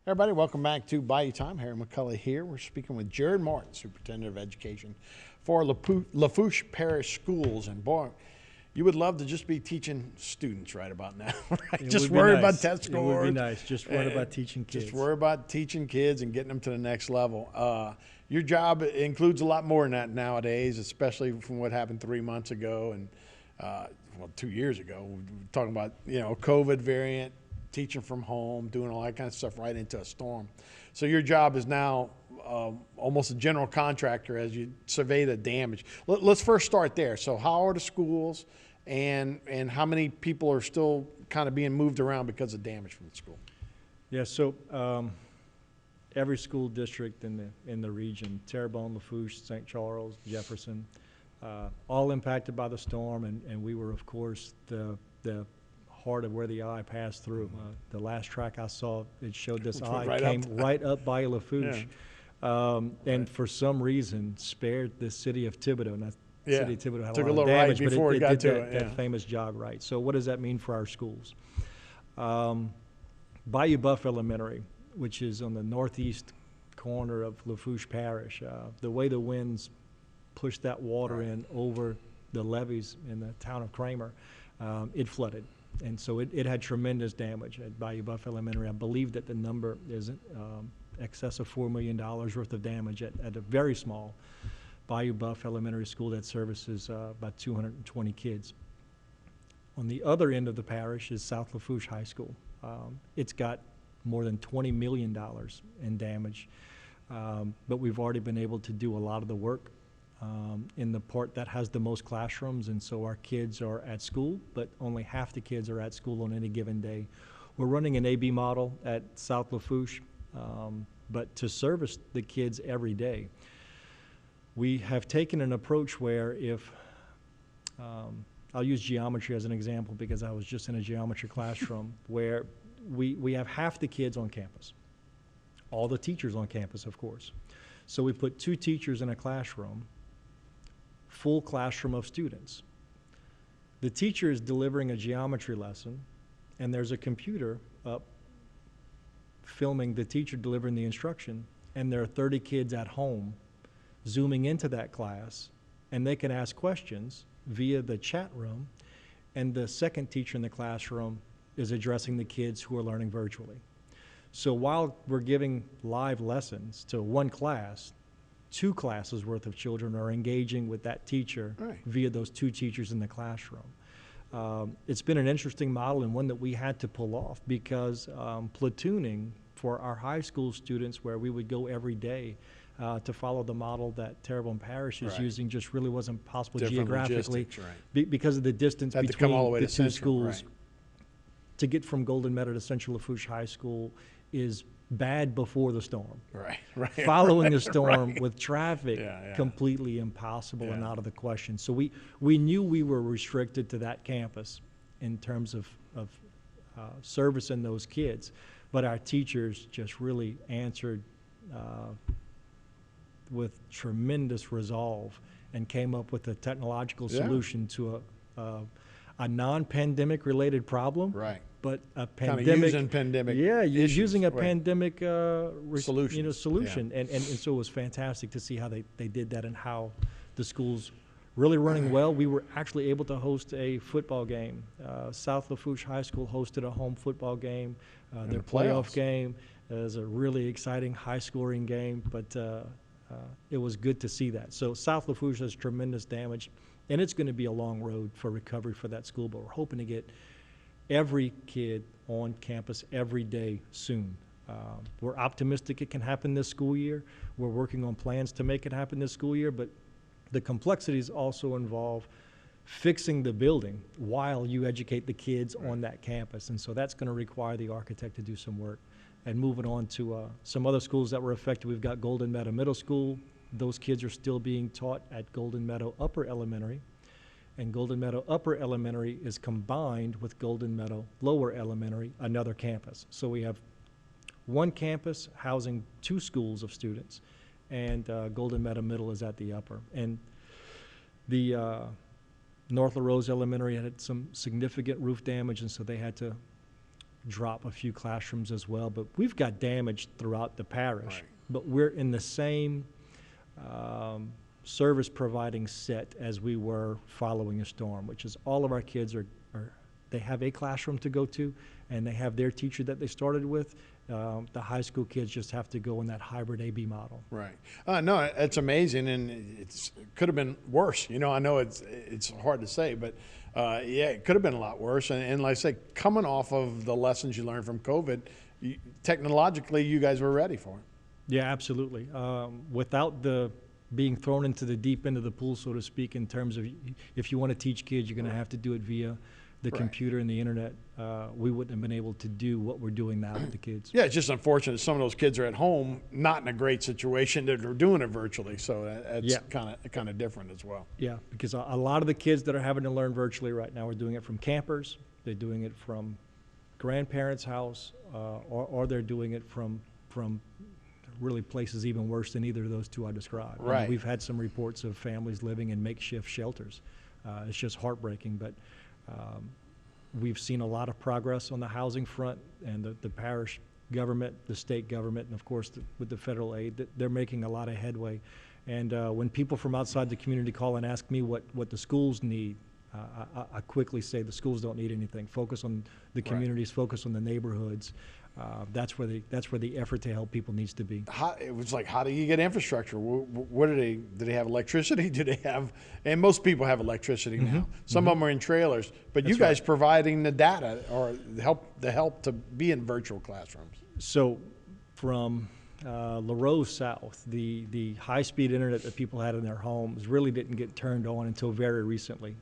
Everybody, welcome back to Bayou Time. Harry McCullough here. We're speaking with Jared Martin, Superintendent of Education for Lafourche Parish Schools. And boy, you would love to just be teaching students right about now, right? Just worry about test scores. It would be nice. Just worry about teaching kids. Just worry about teaching kids and getting them to the next level. Your job includes a lot more than that nowadays, especially from what happened 3 months ago and 2 years ago. We're talking about COVID variant, teaching from home, doing all that kind of stuff right into a storm. So your job is now almost a general contractor as you survey the damage. Let's first start there. So how are the schools, and how many people are still kind of being moved around because of damage from the school? Yeah, so every school district in the region, Terrebonne, Lafourche, St. Charles, Jefferson, all impacted by the storm, and we were, of course, the heart of where the eye passed through. The last track I saw, it showed this eye came right up by Lafourche, and for some reason spared the city of Thibodaux. And the city of Thibodaux had a lot of damage, but it did that famous jog right. So what does that mean for our schools? Bayou Buff Elementary, which is on the northeast corner of Lafourche Parish, the way the winds pushed that water in over the levees in the town of Kramer, it flooded. And so it had tremendous damage at Bayou Buff Elementary. I believe that the number is excess of $4 million worth of damage at a very small Bayou Buff Elementary School that services about 220 kids. On the other end of the parish is South Lafourche High School. It's got more than $20 million in damage, but we've already been able to do a lot of the work in the part that has the most classrooms, and so our kids are at school, but only half the kids are at school on any given day. We're running an A-B model at South Lafourche, but to service the kids every day, we have taken an approach where if, I'll use geometry as an example because I was just in a geometry classroom, where we have half the kids on campus, all the teachers on campus, of course. So we put 2 teachers in a classroom, full classroom of students. The teacher is delivering a geometry lesson, and there's a computer up filming the teacher delivering the instruction, and there are 30 kids at home zooming into that class, and they can ask questions via the chat room, and the second teacher in the classroom is addressing the kids who are learning virtually. So while we're giving live lessons to one class, 2 classes worth of children are engaging with that teacher via those 2 teachers in the classroom. It's been an interesting model and one that we had to pull off because platooning for our high school students, where we would go every day to follow the model that Terrebonne Parish is using, just really wasn't possible geographically because of the distance between the 2 schools. To get from Golden Meadow to Central Lafourche High School is bad before the storm. Following the storm with traffic, completely impossible and out of the question. So we knew we were restricted to that campus in terms of servicing those kids, but our teachers just really answered with tremendous resolve and came up with a technological solution to a non-pandemic related problem, but a pandemic, using a pandemic solution, and so it was fantastic to see how they did that and how the school's really running well. We were actually able to host a football game. South Lafourche High School hosted a home football game. Their playoff game is a really exciting, high-scoring game, but it was good to see that. So South Lafourche has tremendous damage, and it's going to be a long road for recovery for that school, but we're hoping to get every kid on campus every day soon. We're optimistic it can happen this school year. We're working on plans to make it happen this school year, but the complexities also involve fixing the building while you educate the kids on that campus, and so that's going to require the architect to do some work. And moving on to some other schools that were affected, we've got Golden Meadow Middle School. Those kids are still being taught at Golden Meadow Upper Elementary, and Golden Meadow Upper Elementary is combined with Golden Meadow Lower Elementary, another campus. So we have one campus housing 2 schools of students, and Golden Meadow Middle is at the upper. And the North LaRose Elementary had some significant roof damage, and so they had to drop a few classrooms as well, but we've got damage throughout the parish. Right. But we're in the same service providing set as we were following a storm, which is all of our kids they have a classroom to go to, and they have their teacher that they started with. The high school kids just have to go in that hybrid AB model. Right. No, it's amazing, and it could have been worse. You know, I know it's hard to say, but yeah, it could have been a lot worse. And like I say, coming off of the lessons you learned from COVID, technologically, you guys were ready for it. Yeah, absolutely. Without the being thrown into the deep end of the pool, so to speak, in terms of if you want to teach kids, you're going to have to do it via the computer and the internet. We wouldn't have been able to do what we're doing now with the kids. Yeah, it's just unfortunate some of those kids are at home, not in a great situation, that are doing it virtually. So that's kind of different as well. Yeah, because a lot of the kids that are having to learn virtually right now are doing it from campers. They're doing it from grandparents' house, or they're doing it from really places even worse than either of those two I described. Right. I mean, we've had some reports of families living in makeshift shelters. It's just heartbreaking, but we've seen a lot of progress on the housing front, and the parish government, the state government, and of course with the federal aid, they're making a lot of headway. And when people from outside the community call and ask me what the schools need, I quickly say the schools don't need anything. Focus on the communities, focus on the neighborhoods. That's where the effort to help people needs to be. It was like, how do you get infrastructure? What do they have electricity? Do they have, and most people have electricity now. Some of them are in trailers, but you guys providing the data or the help to be in virtual classrooms. So from LaRose South, the high-speed internet that people had in their homes really didn't get turned on until very recently.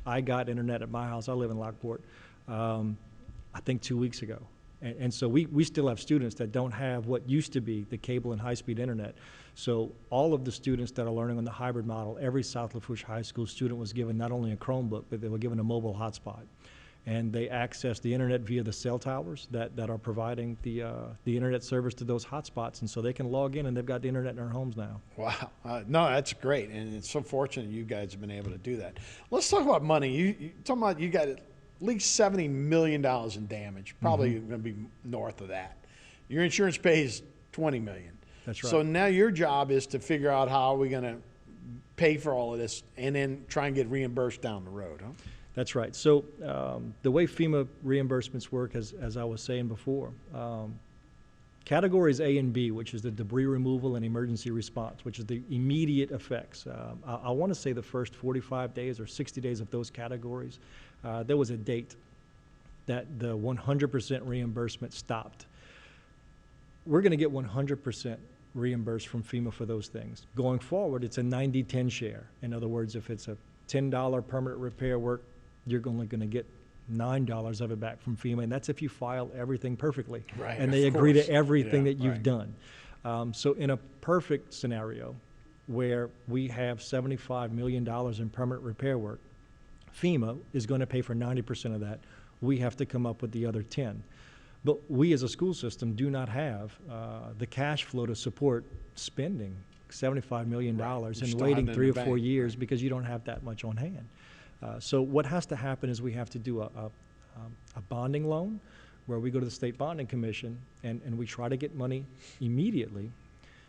I got internet at my house. I live in Lockport, I think 2 weeks ago. And so we still have students that don't have what used to be the cable and high-speed internet. So all of the students that are learning on the hybrid model, every South Lafourche High School student was given not only a Chromebook, but they were given a mobile hotspot. And they access the internet via the cell towers that are providing the internet service to those hotspots. And so they can log in, and they've got the internet in their homes now. Wow. No, that's great. And it's so fortunate you guys have been able to do that. Let's talk about money. You talking about you got at least $70 million in damage, probably going to be north of that. Your insurance pays $20 million. That's right. So now your job is to figure out how are we going to pay for all of this and then try and get reimbursed down the road, huh? That's right. So the way FEMA reimbursements work, as I was saying before, categories A and B, which is the debris removal and emergency response, which is the immediate effects. I want to say the first 45 days or 60 days of those categories, there was a date that the 100% reimbursement stopped. We're going to get 100% reimbursed from FEMA for those things. Going forward, it's a 90-10 share. In other words, if it's a $10 permanent repair work, you're only going to get $9 of it back from FEMA, and that's if you file everything perfectly. Right, and they agree course. to everything that you've right. done. So in a perfect scenario where we have $75 million in permanent repair work, FEMA is going to pay for 90% of that. We have to come up with the other 10. But we as a school system do not have the cash flow to support spending $75 million and waiting 3 or 4 years because you don't have that much on hand. So what has to happen is we have to do a bonding loan where we go to the State Bonding Commission and we try to get money immediately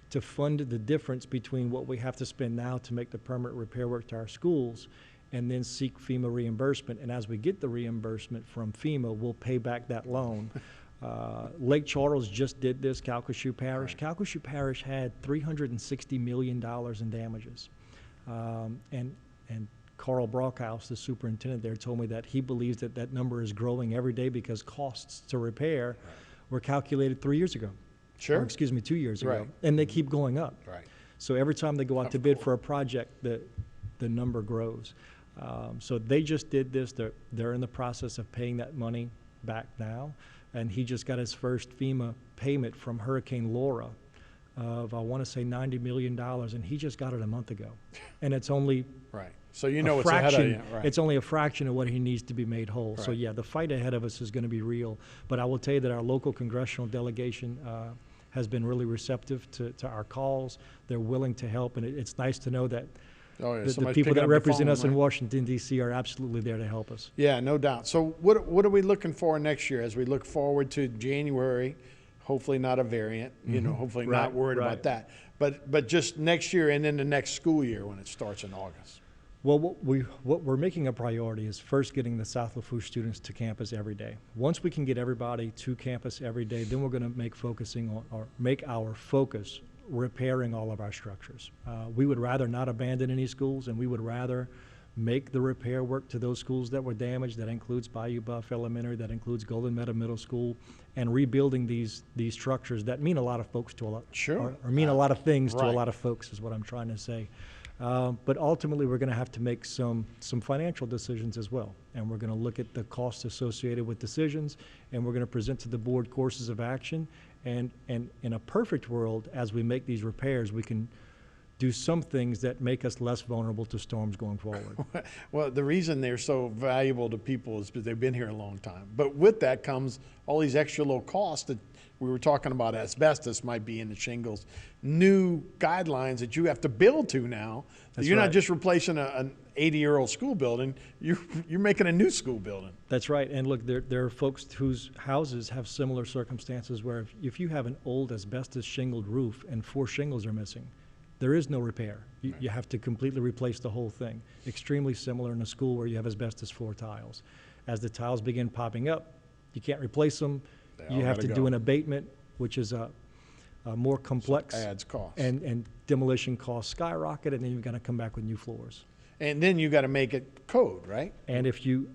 to fund the difference between what we have to spend now to make the permanent repair work to our schools and then seek FEMA reimbursement. And as we get the reimbursement from FEMA, we'll pay back that loan. Lake Charles just did this, Calcasieu Parish. Right. Calcasieu Parish had $360 million in damages. And Carl Brockhouse, the superintendent there, told me that he believes that that number is growing every day because costs to repair were calculated 3 years ago. Sure. Or excuse me, 2 years ago. Right. And they keep going up. Right. So every time they go out to bid for a project, the number grows. So they just did this. They're in the process of paying that money back now. And he just got his first FEMA payment from Hurricane Laura of, I want to say, $90 million, and he just got it a month ago. And it's only Right. So you know it's ahead of you. Right. It's only a fraction of what he needs to be made whole. So Right. yeah, the fight ahead of us is going to be real. But I will tell you that our local congressional delegation has been really receptive to our calls. They're willing to help, and it's nice to know that Oh, yeah, The somebody's people picking that up the represent phone, us in right? Washington, D.C. are absolutely there to help us. Yeah, no doubt. So what are we looking for next year as we look forward to January? Hopefully not a variant, hopefully not Right, worried right. about that. But just next year and then the next school year when it starts in August. Well, what we're making a priority is first getting the South Lafourche students to campus every day. Once we can get everybody to campus every day, then we're going to make our focus repairing all of our structures. We would rather not abandon any schools, and we would rather make the repair work to those schools that were damaged. That includes Bayou Buff Elementary, that includes Golden Meadow Middle School, and rebuilding these structures that mean a lot of folks to a lot, Sure. or mean a lot of things to a Right. lot of folks, is what I'm trying to say. But ultimately, we're going to have to make some financial decisions as well. And we're going to look at the costs associated with decisions, and we're going to present to the board courses of action. And in a perfect world, as we make these repairs, we can do some things that make us less vulnerable to storms going forward. Well, the reason they're so valuable to people is because they've been here a long time. But with that comes all these extra low costs that we were talking about. Asbestos might be in the shingles, new guidelines that you have to build to now. That's You're right. not just replacing an 80-year-old school building. You're making a new school building. That's right. And look, there are folks whose houses have similar circumstances where if you have an old asbestos shingled roof and 4 shingles are missing, there is no repair. You have to completely replace the whole thing. Extremely similar in a school where you have asbestos floor tiles. As the tiles begin popping up, you can't replace them. They You all have gotta to go. do an abatement, which is a more complex, Adds costs. and demolition costs skyrocket, and then you've got to come back with new floors. And then you got to make it code, right? And if you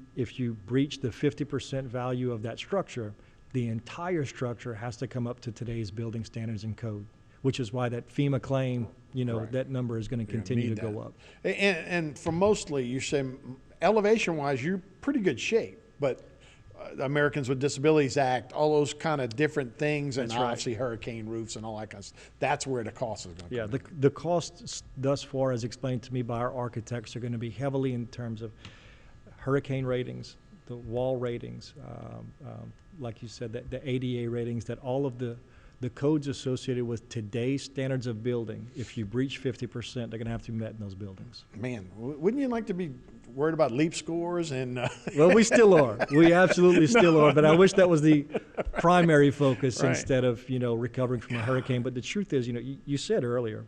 breach the 50% value of that structure, the entire structure has to come up to today's building standards and code, which is why that FEMA claim, Correct. that number is going to You're gonna continue need to go that. up. And for mostly, you say elevation-wise, you're pretty good shape, but the Americans with Disabilities Act, all those kind of different things, and That's right. obviously hurricane roofs and all that kind of stuff, that's where the cost is going to Yeah, come the costs thus far, as explained to me by our architects, are going to be heavily in terms of hurricane ratings, the wall ratings, like you said, the ADA ratings, that all of the codes associated with today's standards of building, if you breach 50%, they're going to have to be met in those buildings. Man, wouldn't you like to be worried about leap scores and Well, we still are. We absolutely still are. But I wish that was the primary focus Right. instead of, recovering from a hurricane. But the truth is, you said earlier,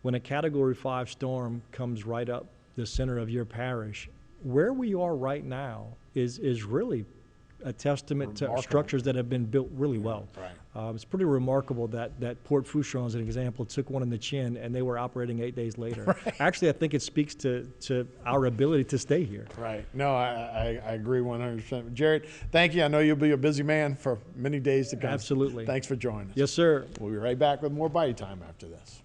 when a Category 5 storm comes right up the center of your parish, where we are right now is really a testament to Remarkable. structures that have been built really well. Right. It's pretty remarkable that Port Fouchon, as an example, took one in the chin and they were operating 8 days later. Right. Actually, I think it speaks to our ability to stay here. Right. No, I agree 100%. Jared, thank you. I know you'll be a busy man for many days to come. Absolutely. Thanks for joining us. Yes, sir. We'll be right back with more Bite Time after this.